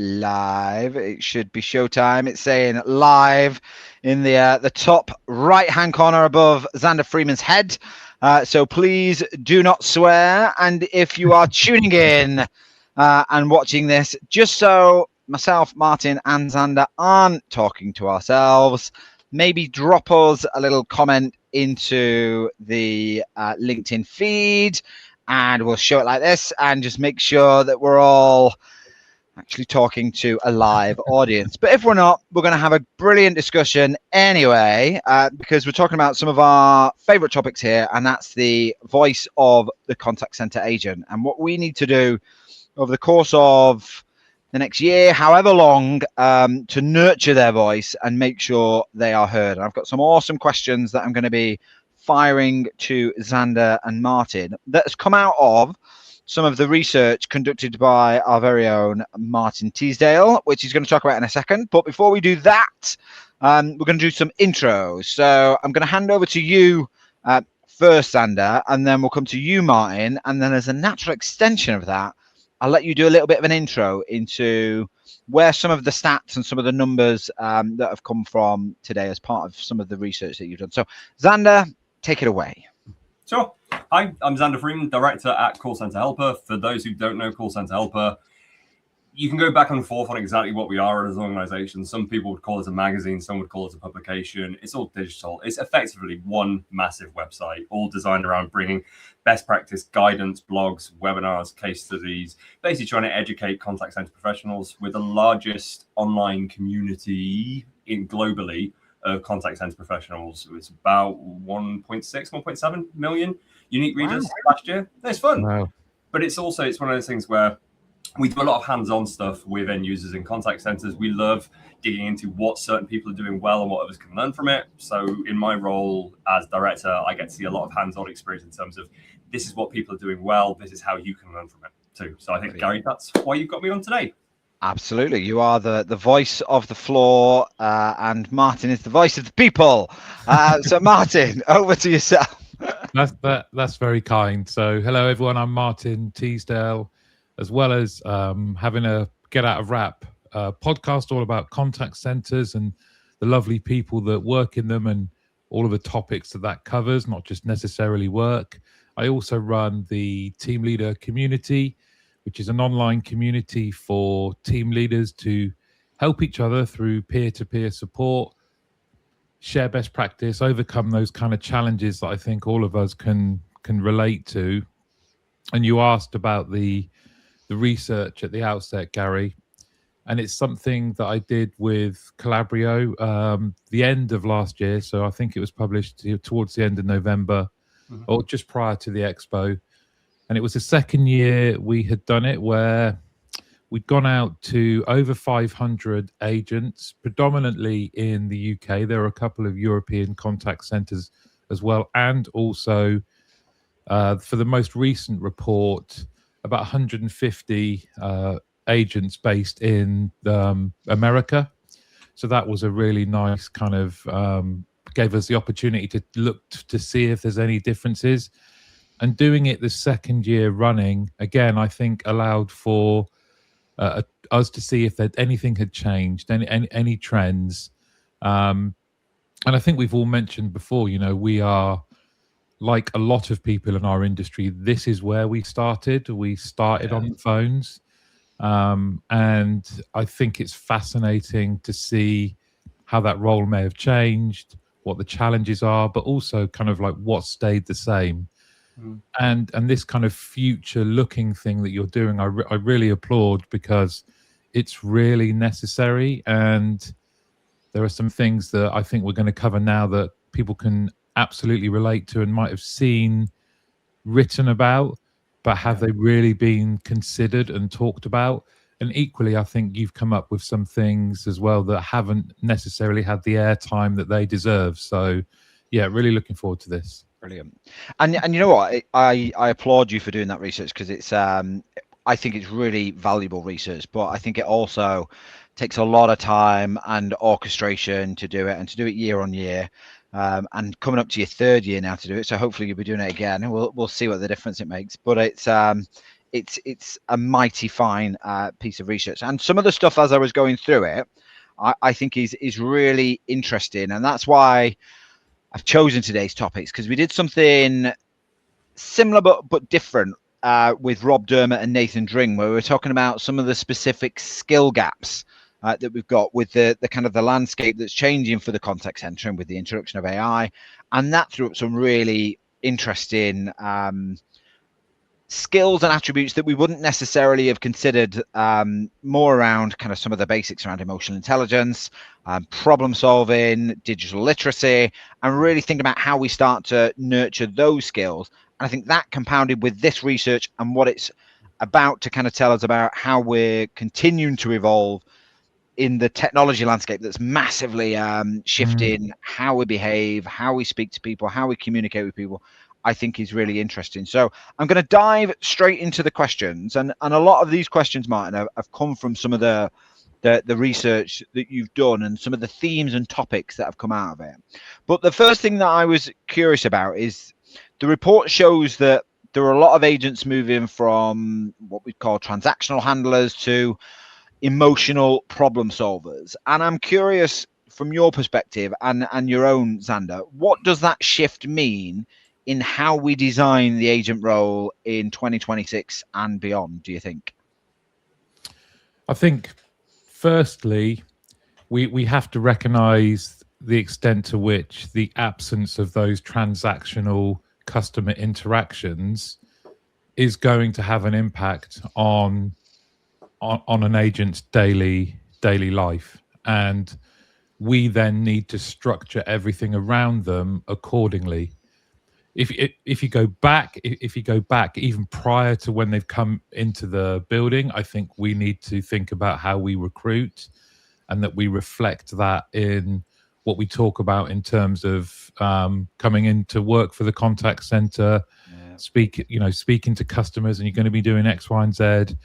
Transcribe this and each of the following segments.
live. It should be showtime. It's saying live in the top right-hand corner above Xander Freeman's head. So please do not swear. And if you are tuning in and watching this, just so myself, Martin, and Xander aren't talking to ourselves, maybe drop us a little comment into the LinkedIn feed, and we'll show it like this, and just make sure that we're all actually talking to a live audience. But if we're not, we're going to have a brilliant discussion anyway, because we're talking about some of our favorite topics here, and that's the voice of the contact center agent and what we need to do over the course of the next year, however long, to nurture their voice and make sure they are heard. And I've got some awesome questions that I'm going to be firing to Xander and Martin that has come out of some of the research conducted by our very own Martin Teasdale, which he's going to talk about in a second. But before we do that, we're going to do some intros. So I'm going to hand over to you first, Xander, and then we'll come to you, Martin. And then as a natural extension of that, I'll let you do a little bit of an intro into where some of the stats and some of the numbers that have come from today as part of some of the research that you've done. So Xander, take it away. Sure. Hi, I'm Xander Freeman, director at Call Center Helper. For those who don't know Call Center Helper, you can go back and forth on exactly what we are as an organization. Some people would call it a magazine, some would call it a publication. It's all digital. It's effectively one massive website, all designed around bringing best practice guidance, blogs, webinars, case studies, basically trying to educate contact center professionals with the largest online community globally of contact center professionals. It's about 1.7 million unique readers last year. It's fun. Wow. But it's one of those things where we do a lot of hands-on stuff with end users in contact centers. We love digging into what certain people are doing well and what others can learn from it. So in my role as director, I get to see a lot of hands-on experience in terms of this is what people are doing well. This is how you can learn from it too. So I think, Gary, that's why you've got me on today. Absolutely. You are the voice of the floor, and Martin is the voice of the people. So Martin, over to yourself. That's very kind. So hello, everyone. I'm Martin Teasdale, as well as having a Get Out of Rap podcast all about contact centers and the lovely people that work in them and all of the topics that covers, not just necessarily work. I also run the Team Leader Community, which is an online community for team leaders to help each other through peer-to-peer support, share best practice, overcome those kind of challenges that I think all of us can relate to. And you asked about the research at the outset, Gary, and it's something that I did with Calabrio the end of last year. So I think it was published towards the end of November or just prior to the expo. And it was the second year we had done it, where we'd gone out to over 500 agents, predominantly in the UK. There were a couple of European contact centers as well. And also, for the most recent report, about 150 agents based in America. So that was a really nice kind of, gave us the opportunity to look to see if there's any differences. And doing it the second year running, again, I think allowed for us to see if anything had changed, any trends. And I think we've all mentioned before, we are, like a lot of people in our industry, this is where we started. We started on the phones. And I think it's fascinating to see how that role may have changed, what the challenges are, but also kind of like what stayed the same. And this kind of future looking thing that you're doing, I really applaud, because it's really necessary. And there are some things that I think we're going to cover now that people can absolutely relate to and might have seen written about, but have they really been considered and talked about? And equally, I think you've come up with some things as well that haven't necessarily had the airtime that they deserve. So yeah, really looking forward to this. Brilliant. And you know what, I applaud you for doing that research, because it's I think it's really valuable research, but I think it also takes a lot of time and orchestration to do it, and to do it year on year, and coming up to your third year now to do it. So hopefully you'll be doing it again, and we'll see what the difference it makes. But it's a mighty fine piece of research. And some of the stuff as I was going through it, I think is really interesting, and that's why I've chosen today's topics, because we did something similar but different with Rob Dermott and Nathan Dring, where we were talking about some of the specific skill gaps that we've got with the kind of the landscape that's changing for the contact center and with the introduction of AI, and that threw up some really interesting skills and attributes that we wouldn't necessarily have considered, more around kind of some of the basics around emotional intelligence, problem solving, digital literacy, and really think about how we start to nurture those skills. And I think that compounded with this research and what it's about to kind of tell us about how we're continuing to evolve in the technology landscape that's massively shifting how we behave, how we speak to people, how we communicate with people, I think is really interesting. So I'm going to dive straight into the questions, and a lot of these questions, Martin, have come from some of the research that you've done and some of the themes and topics that have come out of it. But the first thing that I was curious about is the report shows that there are a lot of agents moving from what we call transactional handlers to emotional problem solvers. And I'm curious from your perspective and your own, Xander, what does that shift mean in how we design the agent role in 2026 and beyond, do you think? I think, firstly, we have to recognize the extent to which the absence of those transactional customer interactions is going to have an impact on an agent's daily life, and we then need to structure everything around them accordingly. If you go back even prior to when they've come into the building, I think we need to think about how we recruit, and that we reflect that in what we talk about in terms of coming into work for the contact center, speaking to customers, and you're going to be doing X, Y, and Z.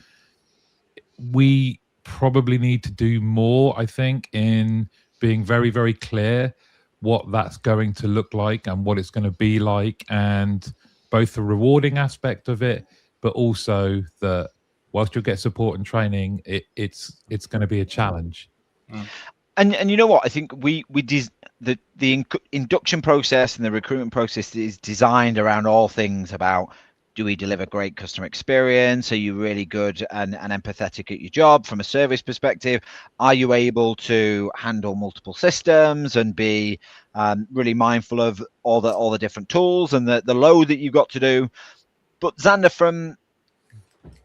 We probably need to do more, I think, in being very, very clear what that's going to look like and what it's going to be like, and both the rewarding aspect of it, but also that whilst you'll get support and training, it's going to be a challenge. And you know what, I think the induction process and the recruitment process is designed around all things about, do we deliver great customer experience? Are you really good and empathetic at your job from a service perspective? Are you able to handle multiple systems and be really mindful of all the different tools and the load that you've got to do? But Xander, from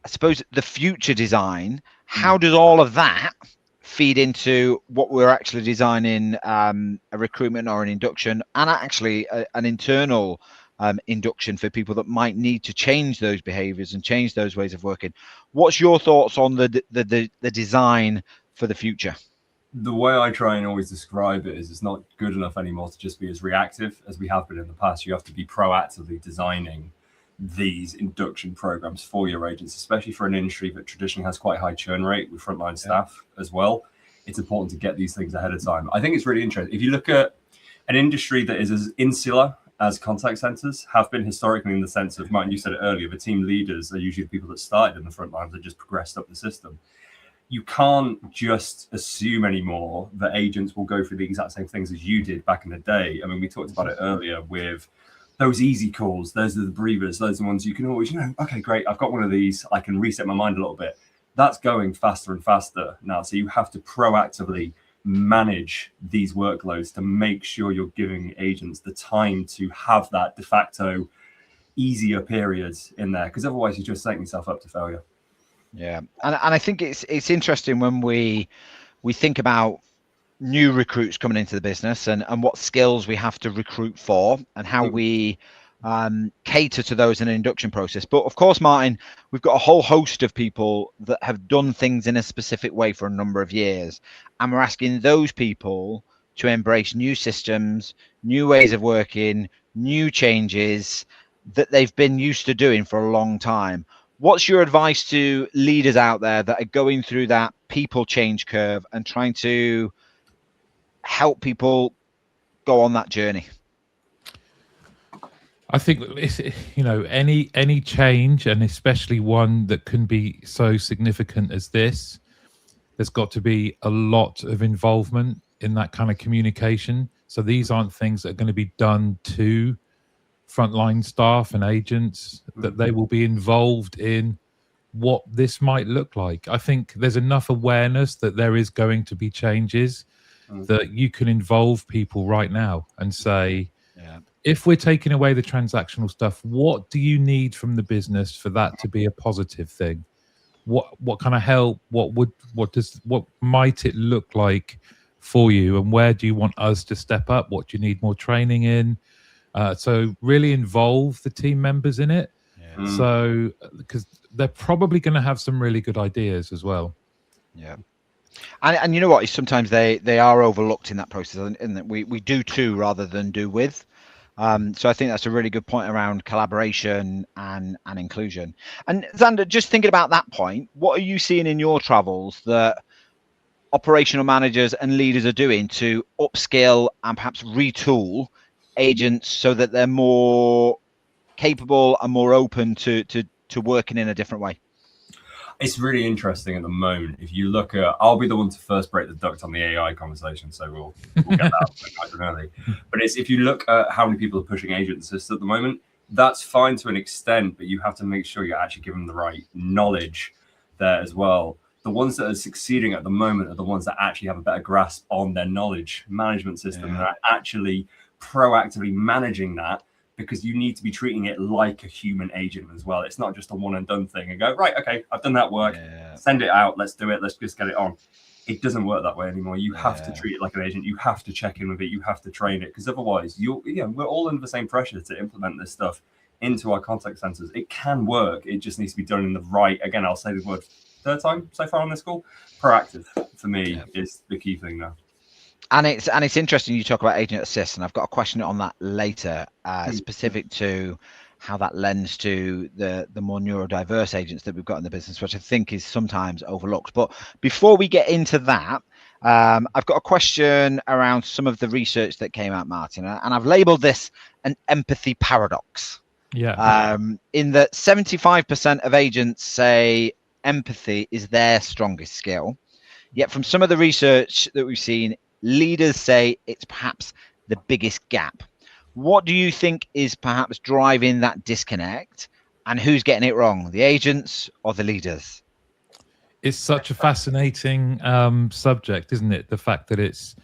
I suppose the future design, how does all of that feed into what we're actually designing, a recruitment or an induction, and actually an internal induction for people that might need to change those behaviors and change those ways of working? What's your thoughts on the design for the future? The way I try and always describe it is, it's not good enough anymore to just be as reactive as we have been in the past. You have to be proactively designing these induction programs for your agents, especially for an industry that traditionally has quite a high churn rate with frontline staff as well. It's important to get these things ahead of time. I think it's really interesting. If you look at an industry that is as insular as contact centers have been historically, in the sense of, Martin, you said it earlier, the team leaders are usually the people that started in the front lines that just progressed up the system. You can't just assume anymore that agents will go through the exact same things as you did back in the day. I mean, we talked about it earlier with those easy calls. Those are the breathers. Those are the ones you can always, okay, great, I've got one of these. I can reset my mind a little bit. That's going faster and faster now. So you have to proactively manage these workloads to make sure you're giving agents the time to have that de facto easier periods in there, because otherwise you're just setting yourself up to failure. Yeah, and I think it's interesting when we think about new recruits coming into the business and what skills we have to recruit for and how we cater to those in an induction process. But of course, Martin, we've got a whole host of people that have done things in a specific way for a number of years, and we're asking those people to embrace new systems, new ways of working, new changes that they've been used to doing for a long time. What's your advice to leaders out there that are going through that people change curve and trying to help people go on that journey? I think it's, any change, and especially one that can be so significant as this, there's got to be a lot of involvement in that kind of communication. So these aren't things that are going to be done to frontline staff and agents, that they will be involved in what this might look like. I think there's enough awareness that there is going to be changes that you can involve people right now and say, if we're taking away the transactional stuff, what do you need from the business for that to be a positive thing? What kind of help? What might it look like for you, and where do you want us to step up? What do you need more training in? So really involve the team members in it. So because they're probably going to have some really good ideas as well. Yeah. And you know what? Sometimes they are overlooked in that process, and that we do to rather than do with. So I think that's a really good point around collaboration and inclusion. And Xander, just thinking about that point, what are you seeing in your travels that operational managers and leaders are doing to upskill and perhaps retool agents so that they're more capable and more open to working in a different way? It's really interesting at the moment. If you look at, I'll be the one to first break the duct on the AI conversation, so we'll get that nice and early. But if you look at how many people are pushing agent assist at the moment, that's fine to an extent, but you have to make sure you're actually giving them the right knowledge there as well. The ones that are succeeding at the moment are the ones that actually have a better grasp on their knowledge management system and are actually proactively managing that, because you need to be treating it like a human agent as well. It's not just a one and done thing and go, right, okay, I've done that work, send it out, let's do it, let's just get it on. It doesn't work that way anymore. You have to treat it like an agent. You have to check in with it. You have to train it, because otherwise we're all under the same pressure to implement this stuff into our contact centers. It can work. It just needs to be done in the right, again, I'll say the word third time so far on this call, proactive for me is the key thing now. And it's interesting you talk about agent assist, and I've got a question on that later, specific to how that lends to the more neurodiverse agents that we've got in the business, which I think is sometimes overlooked. But before we get into that, I've got a question around some of the research that came out, Martin, and I've labeled this an empathy paradox. Yeah. In that 75% of agents say empathy is their strongest skill, yet from some of the research that we've seen, leaders say it's perhaps the biggest gap. What do you think is perhaps driving that disconnect, and who's getting it wrong, the agents or the leaders? It's such a fascinating subject, isn't it? The fact that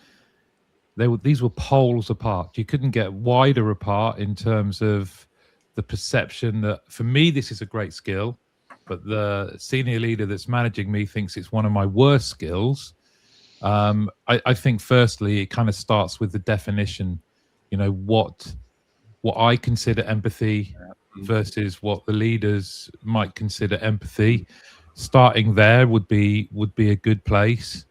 these were poles apart. You couldn't get wider apart in terms of the perception that, for me, this is a great skill, but the senior leader that's managing me thinks it's one of my worst skills. I think firstly it kind of starts with the definition, what I consider empathy versus what the leaders might consider empathy. Starting there would be a good place,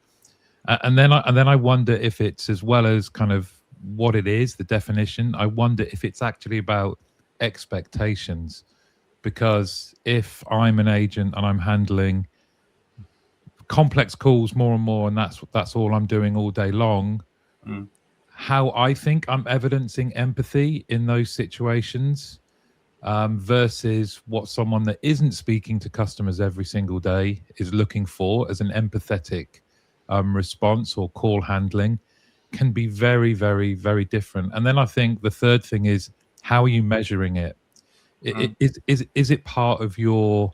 and then I wonder if it's, as well as kind of what it is, the definition, I wonder if it's actually about expectations, because if I'm an agent and I'm handling complex calls more and more, and that's all I'm doing all day long, how I think I'm evidencing empathy in those situations versus what someone that isn't speaking to customers every single day is looking for as an empathetic response or call handling, can be very, very, very different. And then I think the third thing is, how are you measuring it? Is it part of your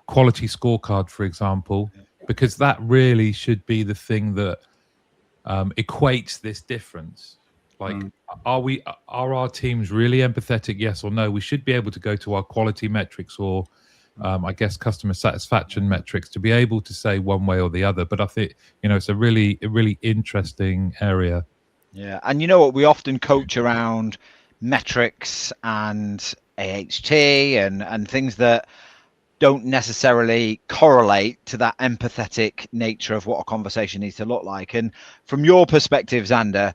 quality scorecard, for example? Because that really should be the thing that equates this difference. Like, are our teams really empathetic, yes or no? We should be able to go to our quality metrics, or I guess customer satisfaction metrics, to be able to say one way or the other. But I think it's a really interesting area. Yeah, and you know what, we often coach around metrics and AHT and things that don't necessarily correlate to that empathetic nature of what a conversation needs to look like. And from your perspective, Xander,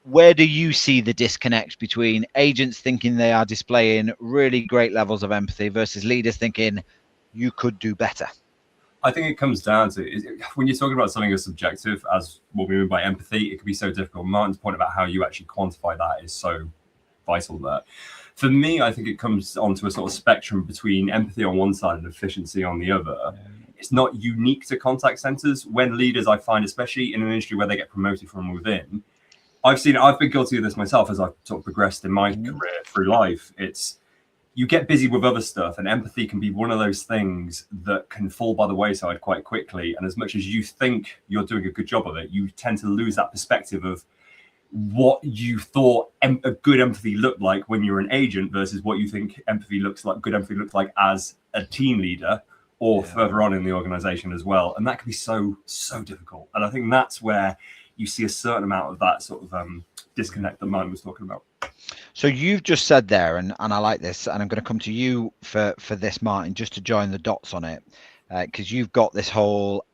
where do you see the disconnect between agents thinking they are displaying really great levels of empathy versus leaders thinking you could do better? I think it comes down to, when you're talking about something as subjective as what we mean by empathy, it can be so difficult. Martin's point about how you actually quantify that is so vital there. For me, I think it comes onto a sort of spectrum between empathy on one side and efficiency on the other. It's not unique to contact centers. When leaders, I find, especially in an industry where they get promoted from within, I've been guilty of this myself as I've sort of progressed in my career through life. It's you get busy with other stuff, and empathy can be one of those things that can fall by the wayside quite quickly. And as much as you think you're doing a good job of it, you tend to lose that perspective of what you thought a good empathy looked like when you're an agent versus what you think good empathy looks like as a team leader or further on in the organization as well. And that can be so difficult. And I think that's where you see a certain amount of that sort of disconnect that Martin was talking about. So you've just said there, and I like this, and I'm going to come to you for this, Martin, just to join the dots on it, because you've got this whole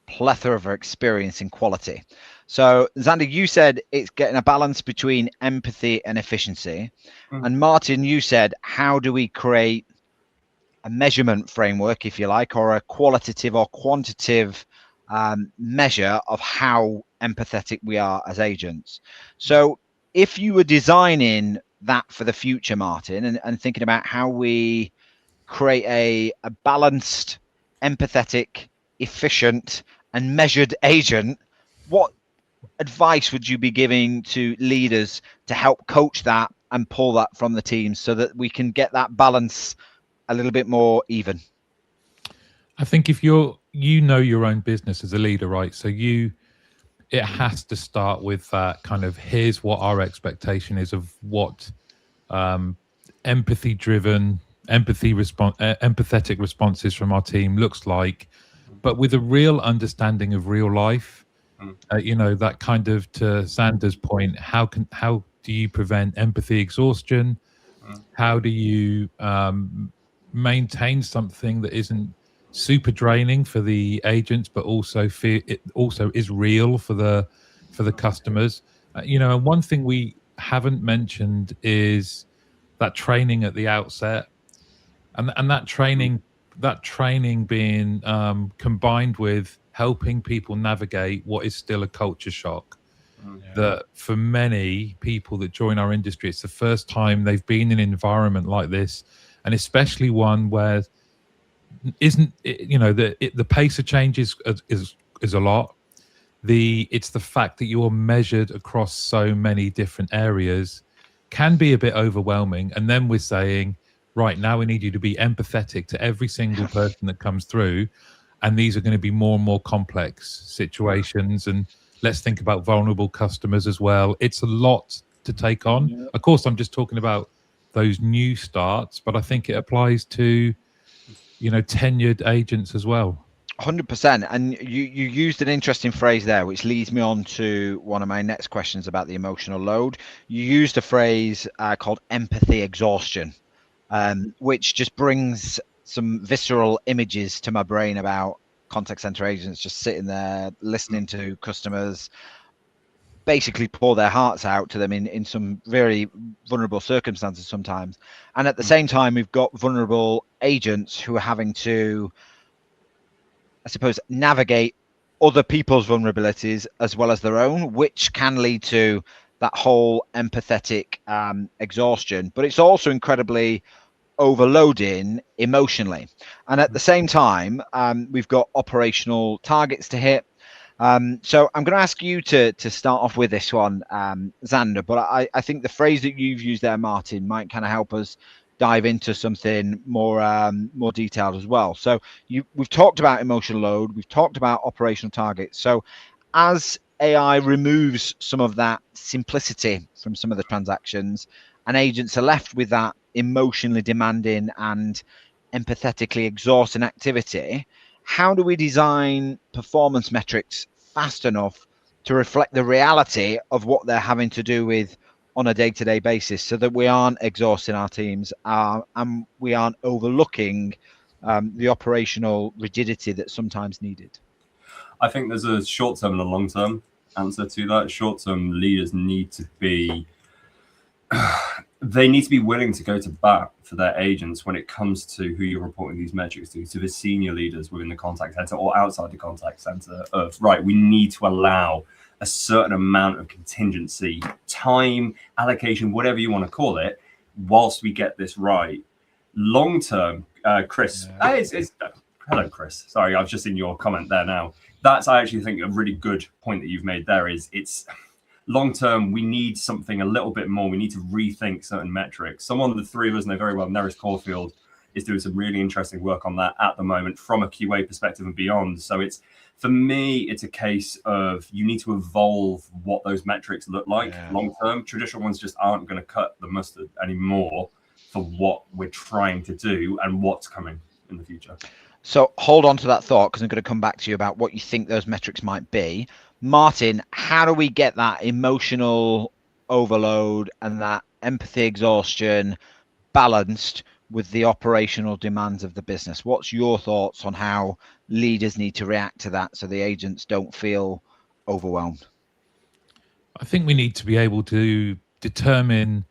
plethora of experience in quality. So Xander, you said it's getting a balance between empathy and efficiency. And Martin, you said, how do we create a measurement framework, if you like, or a qualitative or quantitative measure of how empathetic we are as agents? So if you were designing that for the future, Martin, and thinking about how we create a balanced, empathetic, efficient, and measured agent, what advice would you be giving to leaders to help coach that and pull that from the teams so that we can get that balance a little bit more even? I think if you know your own business as a leader, right? So it has to start with that kind of, here's what our expectation is of what empathetic responses from our team looks like, but with a real understanding of real life. That kind of, to Xander's point, how do you prevent empathy exhaustion? How do you maintain something that isn't super draining for the agents, but also is real for the customers? And one thing we haven't mentioned is that training at the outset, and that training being combined with helping people navigate what is still a culture shock. That for many people that join our industry, it's the first time they've been in an environment like this, and especially one where the pace of change is a lot. It's the fact that you're measured across so many different areas can be a bit overwhelming. And then we're saying, right, now we need you to be empathetic to every single person that comes through. And these are going to be more and more complex situations. And let's think about vulnerable customers as well. It's a lot to take on. Of course, I'm just talking about those new starts, but I think it applies to, tenured agents as well. 100%. And you used an interesting phrase there, which leads me on to one of my next questions about the emotional load. You used a phrase called empathy exhaustion, which just brings some visceral images to my brain about contact center agents just sitting there listening to customers basically pour their hearts out to them in some very vulnerable circumstances sometimes. And at the same time, we've got vulnerable agents who are having to, I suppose, navigate other people's vulnerabilities as well as their own, which can lead to that whole empathetic exhaustion. But it's also incredibly overloading emotionally. And at the same time, we've got operational targets to hit. So I'm going to ask you to start off with this one, Xander, but I think the phrase that you've used there, Martin, might kind of help us dive into something more detailed as well. So we've talked about emotional load, we've talked about operational targets. So as AI removes some of that simplicity from some of the transactions, and agents are left with that emotionally demanding and empathetically exhausting activity, how do we design performance metrics fast enough to reflect the reality of what they're having to do with on a day-to-day basis, so that we aren't exhausting our teams and we aren't overlooking the operational rigidity that's sometimes needed? I think there's a short-term and a long-term answer to that. Short-term leaders need to be willing to go to bat for their agents when it comes to who you're reporting these metrics to the senior leaders within the contact center or outside the contact center of, right, we need to allow a certain amount of contingency, time, allocation, whatever you want to call it, whilst we get this right. Long term, Chris, hello, Chris. Sorry, I was just in your comment there now. That's, I actually think, a really good point that you've made there. Is it's long term, we need something a little bit more. We need to rethink certain metrics. Someone the three of us know very well, Neris Caulfield, is doing some really interesting work on that at the moment from a QA perspective and beyond. So it's, for me, it's a case of you need to evolve what those metrics look like long term. Traditional ones just aren't going to cut the mustard anymore for what we're trying to do and what's coming in the future. So hold on to that thought, because I'm going to come back to you about what you think those metrics might be. Martin, how do we get that emotional overload and that empathy exhaustion balanced with the operational demands of the business? What's your thoughts on how leaders need to react to that so the agents don't feel overwhelmed? I think we need to be able to determine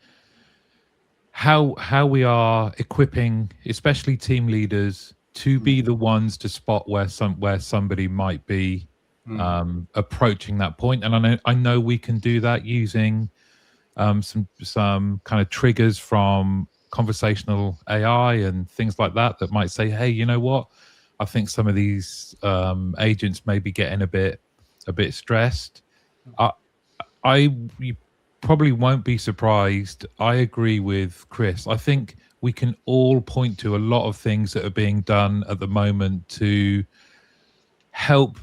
how we are equipping, especially team leaders, to be the ones to spot where somebody might be approaching that point. And I know we can do that using some kind of triggers from conversational AI and things like that might say, hey, you know what? I think some of these agents may be getting a bit stressed. You probably won't be surprised. I agree with Chris. I think we can all point to a lot of things that are being done at the moment to help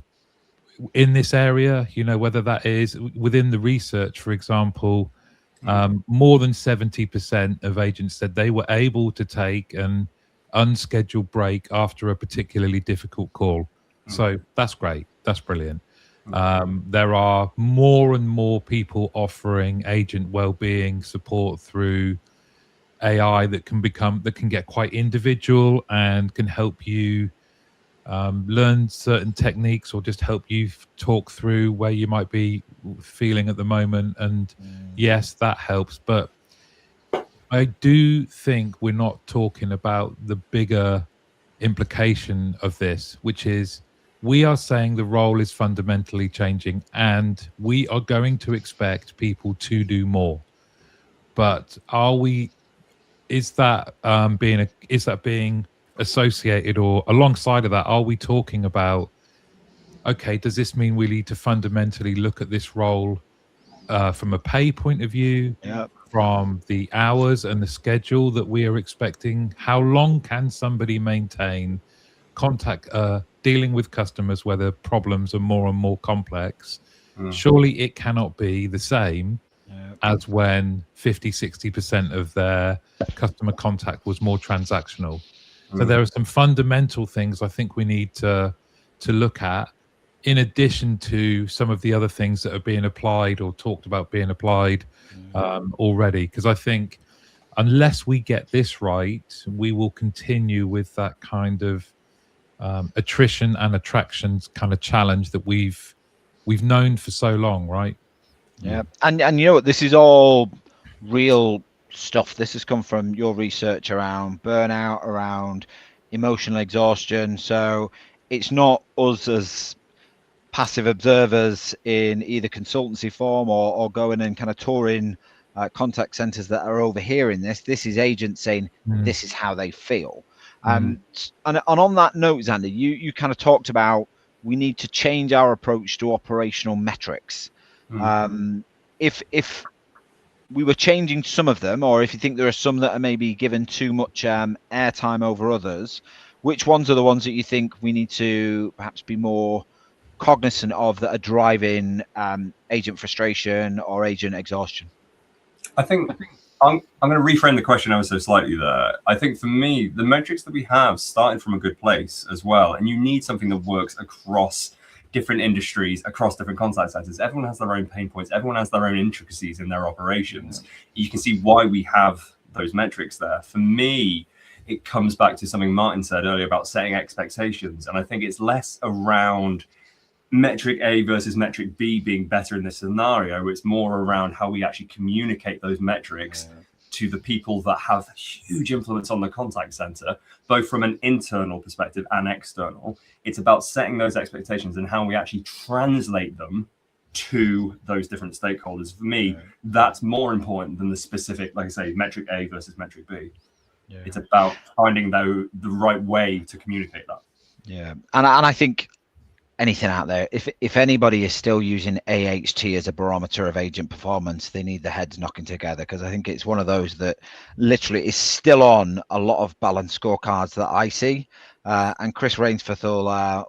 in this area, you know, whether that is within the research, for example, more than 70% of agents said they were able to take an unscheduled break after a particularly difficult call. So that's great. That's brilliant. There are more and more people offering agent well-being support through AI that can get quite individual and can help you learn certain techniques or just help you talk through where you might be feeling at the moment. And yes, that helps. But I do think we're not talking about the bigger implication of this, which is we are saying the role is fundamentally changing and we are going to expect people to do more. But is that being associated, or alongside of that, are we talking about, okay, does this mean we need to fundamentally look at this role from a pay point of view, from the hours and the schedule that we are expecting? How long can somebody maintain contact, dealing with customers where the problems are more and more complex? Surely it cannot be the same as when 50-60% of their customer contact was more transactional. So there are some fundamental things I think we need to look at, in addition to some of the other things that are being applied or talked about being applied already. Because I think unless we get this right, we will continue with that kind of attrition and attractions kind of challenge that we've known for so long, right? Yeah, and you know what, this is all real stuff. This has come from your research around burnout, around emotional exhaustion. So it's not us as passive observers in either consultancy form or going and kind of touring contact centers that are overhearing this. This is agents saying this is how they feel. And on that note, Xander, you kind of talked about we need to change our approach to operational metrics. If we were changing some of them, or if you think there are some that are maybe given too much airtime over others, which ones are the ones that you think we need to perhaps be more cognizant of that are driving agent frustration or agent exhaustion? I think I'm going to reframe the question ever so slightly there. I think for me, the metrics that we have started from a good place as well. And you need something that works across different industries, across different contact centers. Everyone has their own pain points. Everyone has their own intricacies in their operations. You can see why we have those metrics there. For me, it comes back to something Martin said earlier about setting expectations. And I think it's less around metric A versus metric B being better in this scenario. It's more around how we actually communicate those metrics to the people that have huge influence on the contact center, both from an internal perspective and external. It's about setting those expectations and how we actually translate them to those different stakeholders. For me, that's more important than the specific, like I say, metric A versus metric B. Yeah. It's about finding the right way to communicate that. Yeah, and I think anything out there, if anybody is still using AHT as a barometer of agent performance, they need their heads knocking together, because I think it's one of those that literally is still on a lot of balanced scorecards that I see. And Chris Rainsforth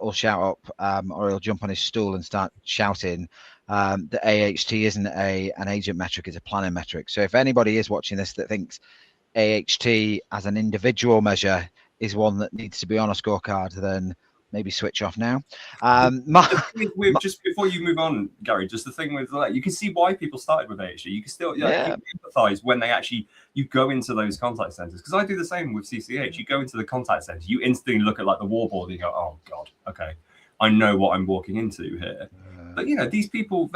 will shout up, or he'll jump on his stool and start shouting that AHT isn't an agent metric, it's a planning metric. So if anybody is watching this that thinks AHT as an individual measure is one that needs to be on a scorecard, then maybe switch off now. Just before you move on, Gary, just the thing with you can see why people started with AHT. You can still you empathize when they actually you go into those contact centers, because I do the same with CCH. You go into the contact center, you instantly look at like the wallboard and you go, oh god, okay, I know what I'm walking into here. But these people,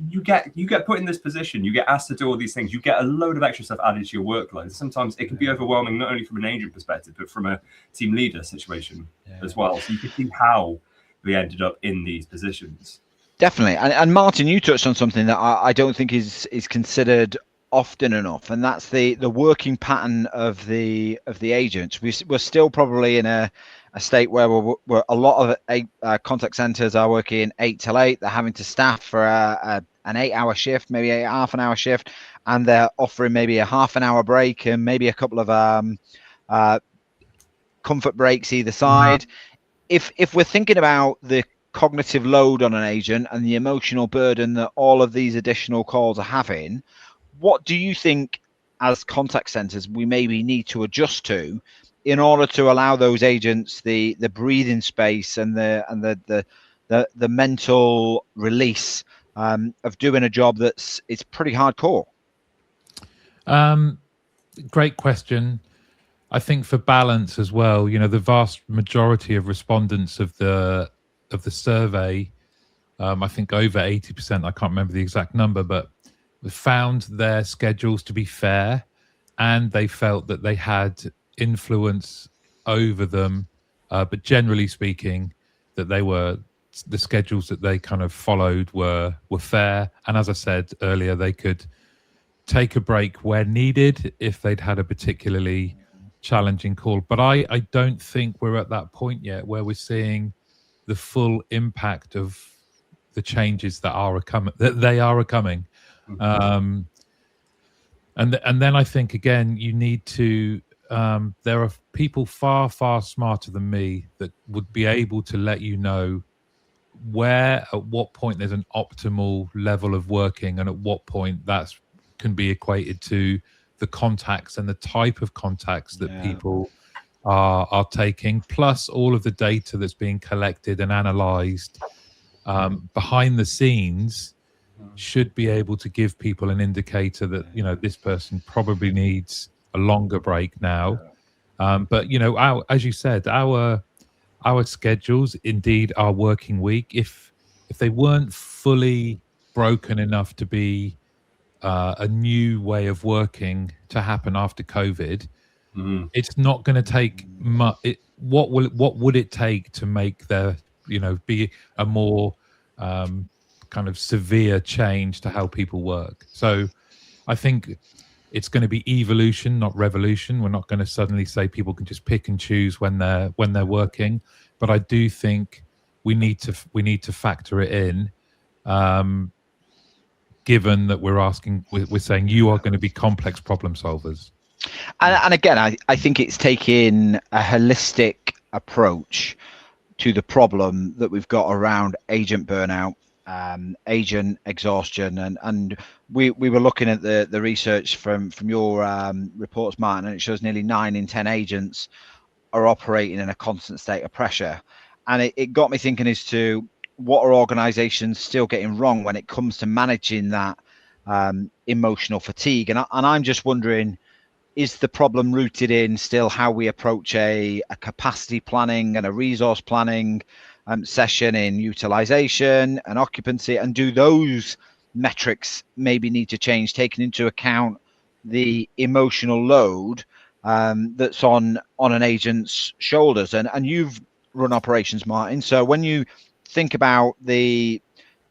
you get put in this position, you get asked to do all these things, you get a load of extra stuff added to your workload. Sometimes it can be overwhelming, not only from an agent perspective, but from a team leader situation as well. So you can see how we ended up in these positions. Definitely, and Martin, you touched on something that I don't think is considered often enough, and that's the working pattern of the agents. We're still probably in a state where we're a lot of contact centers are working 8 till 8. They're having to staff for an 8-hour shift, maybe a half an hour shift, and they're offering maybe a half an hour break and maybe a couple of comfort breaks either side. If we're thinking about the cognitive load on an agent and the emotional burden that all of these additional calls are having, what do you think as contact centers we maybe need to adjust to in order to allow those agents the breathing space and the mental release of doing a job it's pretty hardcore? Great question. I think for balance as well, the vast majority of respondents of the survey, I think over 80%, I can't remember the exact number, but found their schedules to be fair, and they felt that they had influence over them, but generally speaking, that the schedules that they kind of followed were fair. And as I said earlier, they could take a break where needed if they'd had a particularly challenging call. But I don't think we're at that point yet where we're seeing the full impact of the changes that they are coming. And then I think again you need to there are people far smarter than me that would be able to let you know where at what point there's an optimal level of working, and at what point that can be equated to the contacts and the type of contacts that people are taking, plus all of the data that's being collected and analyzed behind the scenes should be able to give people an indicator that this person probably needs a longer break now. But as you said, our schedules, indeed our working week, if they weren't fully broken enough to be a new way of working to happen after COVID, it's not going to take much. What would it take to make there be a more kind of severe change to how people work? So I think it's going to be evolution, not revolution. We're not going to suddenly say people can just pick and choose when they're working, but I do think we need to factor it in, given that we're saying you are going to be complex problem solvers. And again, I think it's taking a holistic approach to the problem that we've got around agent burnout, agent exhaustion, and we were looking at the research from your reports, Martin, and it shows nearly 9 in 10 agents are operating in a constant state of pressure. And it got me thinking as to what are organizations still getting wrong when it comes to managing that emotional fatigue. And I'm just wondering, is the problem rooted in still how we approach a capacity planning and a resource planning session in utilization and occupancy, and do those metrics maybe need to change, taking into account the emotional load that's on an agent's shoulders? And you've run operations, Martin, so when you think about the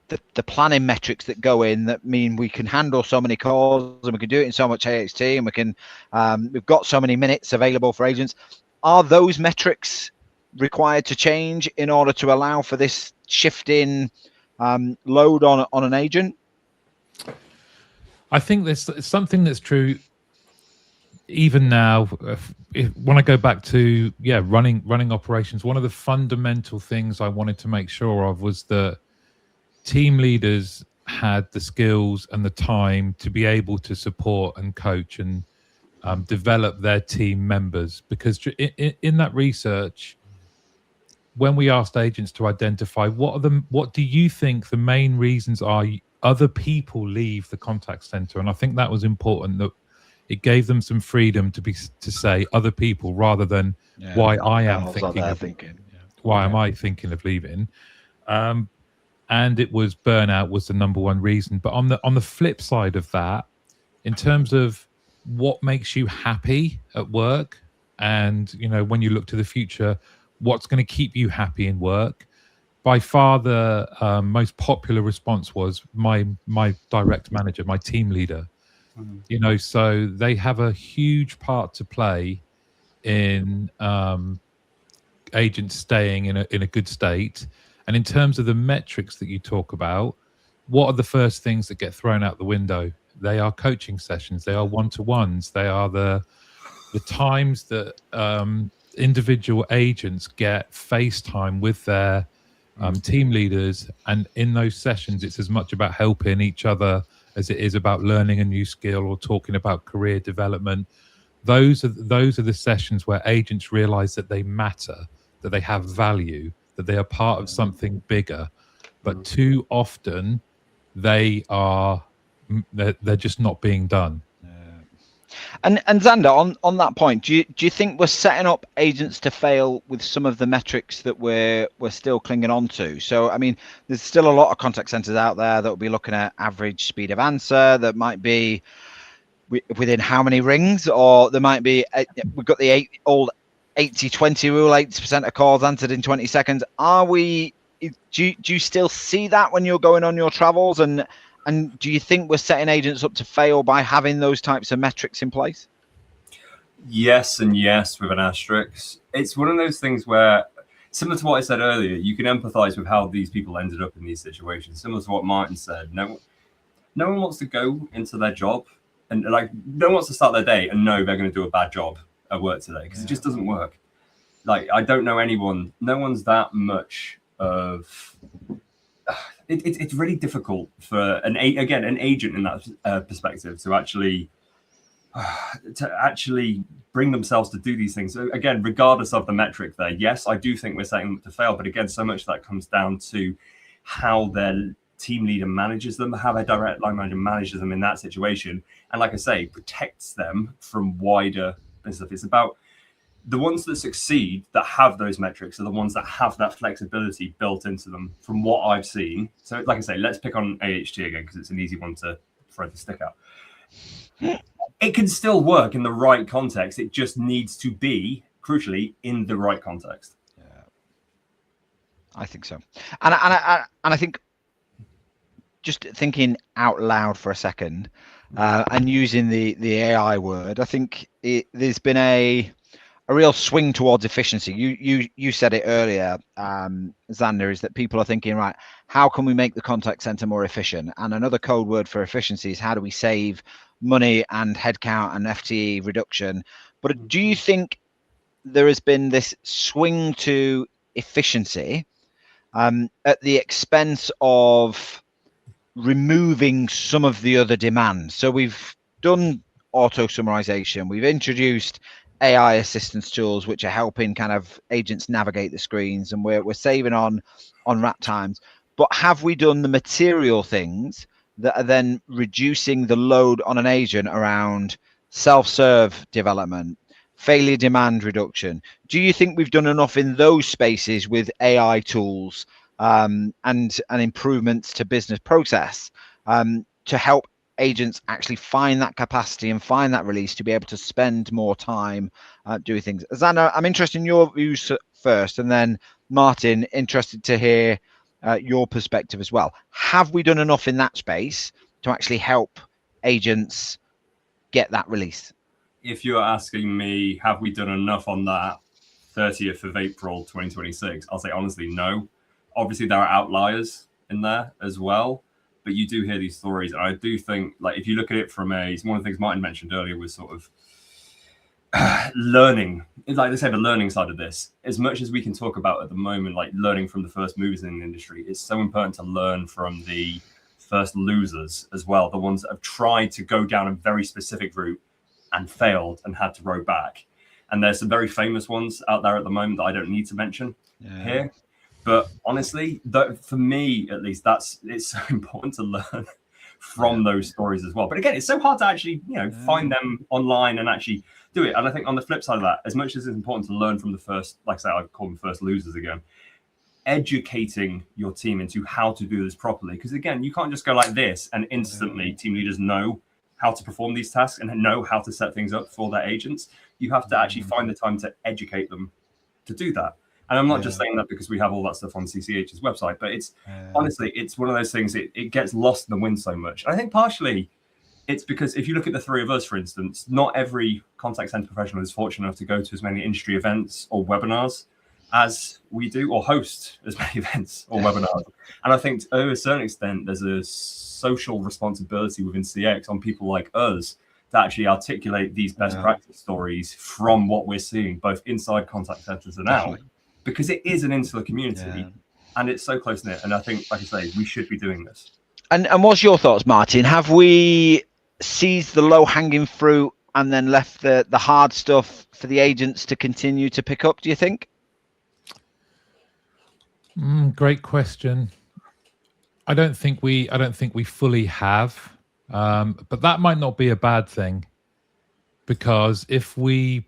the planning metrics that go in that mean we can handle so many calls and we can do it in so much AHT and we can we've got so many minutes available for agents. Are those metrics required to change in order to allow for this shift in load on an agent? I think there's something that's true even now. When I go back to running operations, one of the fundamental things I wanted to make sure of was that team leaders had the skills and the time to be able to support and coach and develop their team members, because in that research, when we asked agents to identify what do you think the main reasons are other people leave the contact center, and I think that was important, that it gave them some freedom to say other people rather than why I am thinking. Why am I thinking of leaving? And it was burnout was the number one reason. But on the flip side of that, in terms of what makes you happy at work, and when you look to the future, what's going to keep you happy in work, by far the most popular response was my direct manager, my team leader. So they have a huge part to play in agents staying in a good state. And in terms of the metrics that you talk about, what are the first things that get thrown out the window? They are coaching sessions. They are one-to-ones. They are the times that individual agents get FaceTime with their team leaders. And in those sessions, it's as much about helping each other as it is about learning a new skill or talking about career development. Those are the sessions where agents realize that they matter, that they have value, that they are part of something bigger. But too often they're just not being done. And Xander, on that point, do you think we're setting up agents to fail with some of the metrics that we're still clinging on to? So, I mean, there's still a lot of contact centers out there that will be looking at average speed of answer, that might be within how many rings, or there might be, we've got the old 80-20 rule, 80% of calls answered in 20 seconds. Do you still see that when you're going on your travels? And do you think we're setting agents up to fail by having those types of metrics in place? Yes and yes, with an asterisk. It's one of those things where, similar to what I said earlier, you can empathize with how these people ended up in these situations. Similar to what Martin said, no one wants to go into their job and no one wants to start their day and know they're going to do a bad job at work today, because it just doesn't work. I don't know anyone. No one's that much of. It's really difficult for an agent in that perspective to actually bring themselves to do these things. So again, regardless of the metric there, yes, I do think we're setting them up to fail. But again, so much of that comes down to how their team leader manages them, how their direct line manager manages them in that situation. And like I say, protects them from wider stuff. It's about the ones that succeed, that have those metrics, are the ones that have that flexibility built into them from what I've seen. So like I say, let's pick on AHT again, because it's an easy one to throw the stick out. It can still work in the right context. It just needs to be, crucially, in the right context. Yeah, I think so. And I think, just thinking out loud for a second, and using the AI word, I think there's been a real swing towards efficiency. You said it earlier, Xander, is that people are thinking, right, how can we make the contact center more efficient? And another code word for efficiency is how do we save money and headcount and FTE reduction? But do you think there has been this swing to efficiency at the expense of removing some of the other demands? So we've done auto summarization, we've introduced AI assistance tools which are helping kind of agents navigate the screens, and we're saving on wrap times. But have we done the material things that are then reducing the load on an agent around self-serve development, failure demand reduction? Do you think we've done enough in those spaces with AI tools and improvements to business process to help agents actually find that capacity and find that release to be able to spend more time doing things? Xander, I'm interested in your views first, and then Martin, interested to hear your perspective as well. Have we done enough in that space to actually help agents get that release? If you're asking me, have we done enough on that 30th of April 2026, I'll say honestly, no. Obviously, there are outliers in there as well, but you do hear these stories. And I do think, like, if you look at it from one of the things Martin mentioned earlier was sort of learning, like they say, the learning side of this. As much as we can talk about at the moment, like learning from the first movers in the industry, it's so important to learn from the first losers as well, the ones that have tried to go down a very specific route and failed and had to row back. And there's some very famous ones out there at the moment that I don't need to mention here. But honestly, for me, at least, it's so important to learn from those stories as well. But again, it's so hard to actually, find them online and actually do it. And I think on the flip side of that, as much as it's important to learn from the first, like I say, I call them first losers again, educating your team into how to do this properly. Because again, you can't just go like this and instantly team leaders know how to perform these tasks and know how to set things up for their agents. You have to actually find the time to educate them to do that. And I'm not just saying that because we have all that stuff on CCH's website, but it's honestly, it's one of those things, it gets lost in the wind so much. And I think partially it's because if you look at the three of us, for instance, not every contact center professional is fortunate enough to go to as many industry events or webinars as we do, or host as many events or webinars. And I think to a certain extent, there's a social responsibility within CX on people like us to actually articulate these best practice stories from what we're seeing, both inside contact centers and out, because it is an insular community and it's so close knit. And I think, like I say, we should be doing this. And what's your thoughts, Martin? Have we seized the low hanging fruit and then left the hard stuff for the agents to continue to pick up, do you think? Great question. I don't think we fully have, but that might not be a bad thing, because if we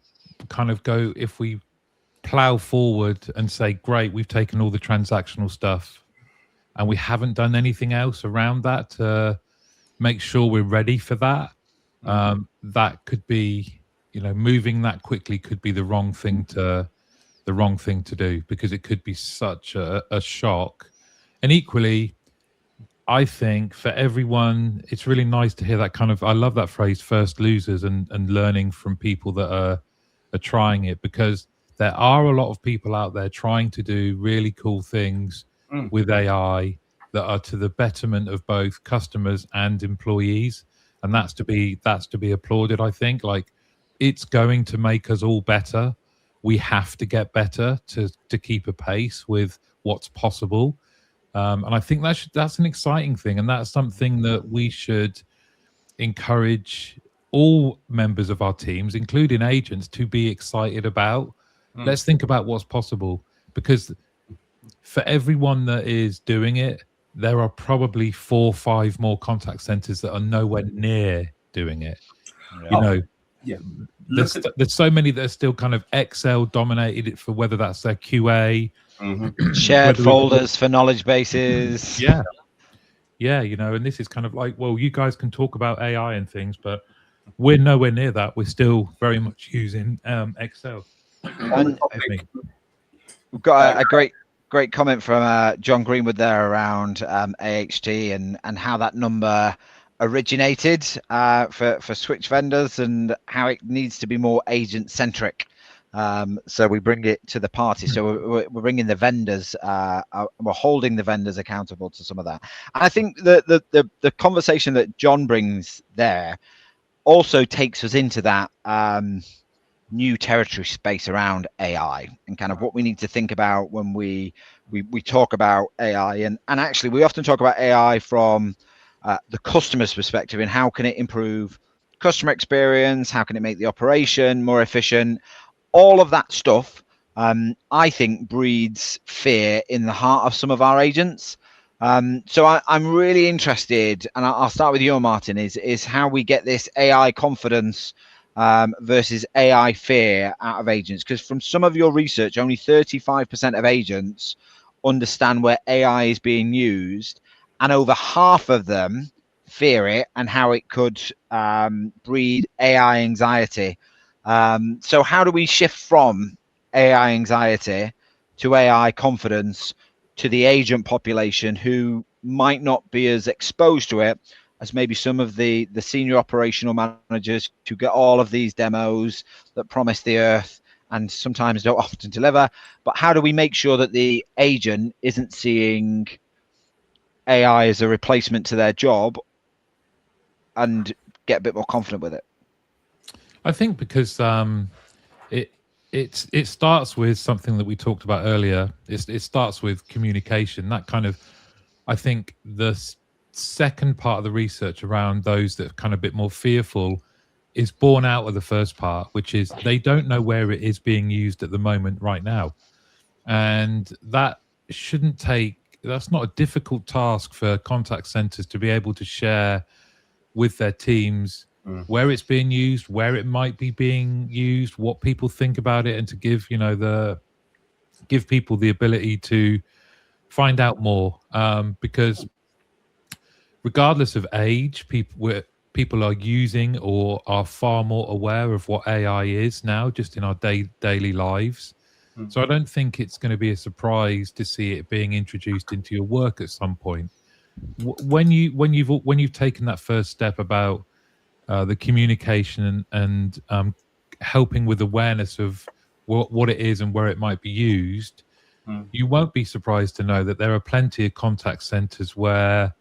plow forward and say, great, we've taken all the transactional stuff and we haven't done anything else around that to make sure we're ready for that, that could be, moving that quickly could be the wrong thing to do, because it could be such a shock. And equally, I think for everyone, it's really nice to hear that kind of, I love that phrase, first losers, and learning from people that are trying it, because there are a lot of people out there trying to do really cool things with AI that are to the betterment of both customers and employees. And that's to be applauded. I think, like, it's going to make us all better. We have to get better to keep a pace with what's possible. And I think that's an exciting thing. And that's something that we should encourage all members of our teams, including agents, to be excited about. Let's think about what's possible, because for everyone that is doing it, there are probably 4 or 5 more contact centers that are nowhere near doing it. There's so many that are still kind of Excel dominated for whether that's their QA, shared folders for knowledge bases. Yeah, and this is kind of like, well, you guys can talk about AI and things, but we're nowhere near that. We're still very much using Excel. And we've got a great comment from John Greenwood there around AHT and how that number originated for switch vendors and how it needs to be more agent centric. So we bring it to the party. So we're bringing the vendors, we're holding the vendors accountable to some of that. And I think the conversation that John brings there also takes us into that new territory space around AI and kind of what we need to think about when we talk about AI. And actually, we often talk about AI from the customer's perspective, and how can it improve customer experience? How can it make the operation more efficient? All of that stuff, I think, breeds fear in the heart of some of our agents. So I'm really interested, and I'll start with you, Martin, is how we get this AI confidence versus AI fear out of agents. Because from some of your research, only 35% of agents understand where AI is being used, and over half of them fear it and how it could breed AI anxiety. So how do we shift from AI anxiety to AI confidence to the agent population who might not be as exposed to it as maybe some of the senior operational managers who get all of these demos that promise the earth and sometimes don't often deliver. But how do we make sure that the agent isn't seeing AI as a replacement to their job and get a bit more confident with it? I think because it starts with something that we talked about earlier. It starts with communication. That kind of, I think the second part of the research around those that are kind of a bit more fearful is born out of the first part, which is they don't know where it is being used at the moment right now. And that shouldn't take, that's not a difficult task for contact centers to be able to share with their teams where it's being used, where it might be being used, what people think about it, and to give, you know, give people the ability to find out more. Because regardless of age, people are using or are far more aware of what AI is now, just in our daily lives. So I don't think it's going to be a surprise to see it being introduced into your work at some point. When you've taken that first step about the communication and helping with awareness of what it is and where it might be used, you won't be surprised to know that there are plenty of contact centers where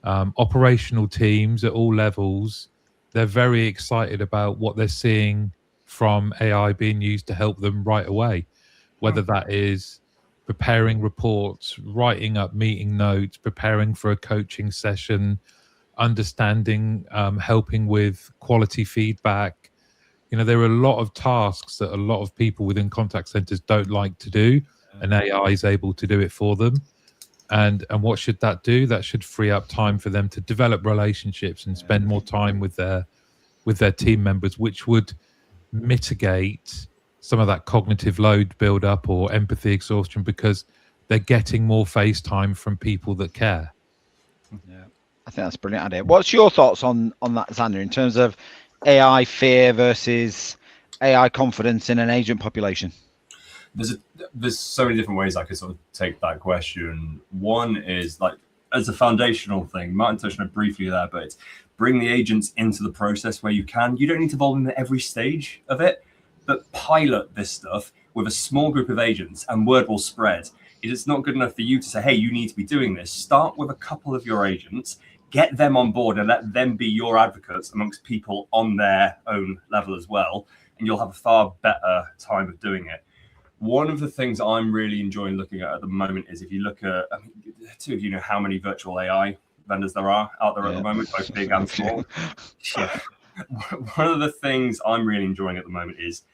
operational teams at all levels, they're very excited about what they're seeing from AI being used to help them right away, whether that is preparing reports, writing up meeting notes, preparing for a coaching session, understanding, helping with quality feedback. You know, there are a lot of tasks that a lot of people within contact centers don't like to do, and AI is able to do it for them. And what should that do? That should free up time for them to develop relationships and spend more time with their team members, which would mitigate some of that cognitive load build up or empathy exhaustion, because they're getting more face time from people that care. Yeah, I think that's a brilliant idea. What's your thoughts on that, Xander, in terms of AI fear versus AI confidence in an agent population? There's so many different ways I could sort of take that question. One is, like, as a foundational thing, Martin touched on it briefly there, but it's bring the agents into the process where you can. You don't need to involve them at every stage of it, but pilot this stuff with a small group of agents and word will spread. It's not good enough for you to say, hey, you need to be doing this. Start with a couple of your agents, get them on board and let them be your advocates amongst people on their own level as well. And you'll have a far better time of doing it. One of the things I'm really enjoying looking at the moment is, if you look at, I mean, two of you know how many virtual AI vendors there are out there at the moment, both big and small. Yeah. One of the things I'm really enjoying at the moment is,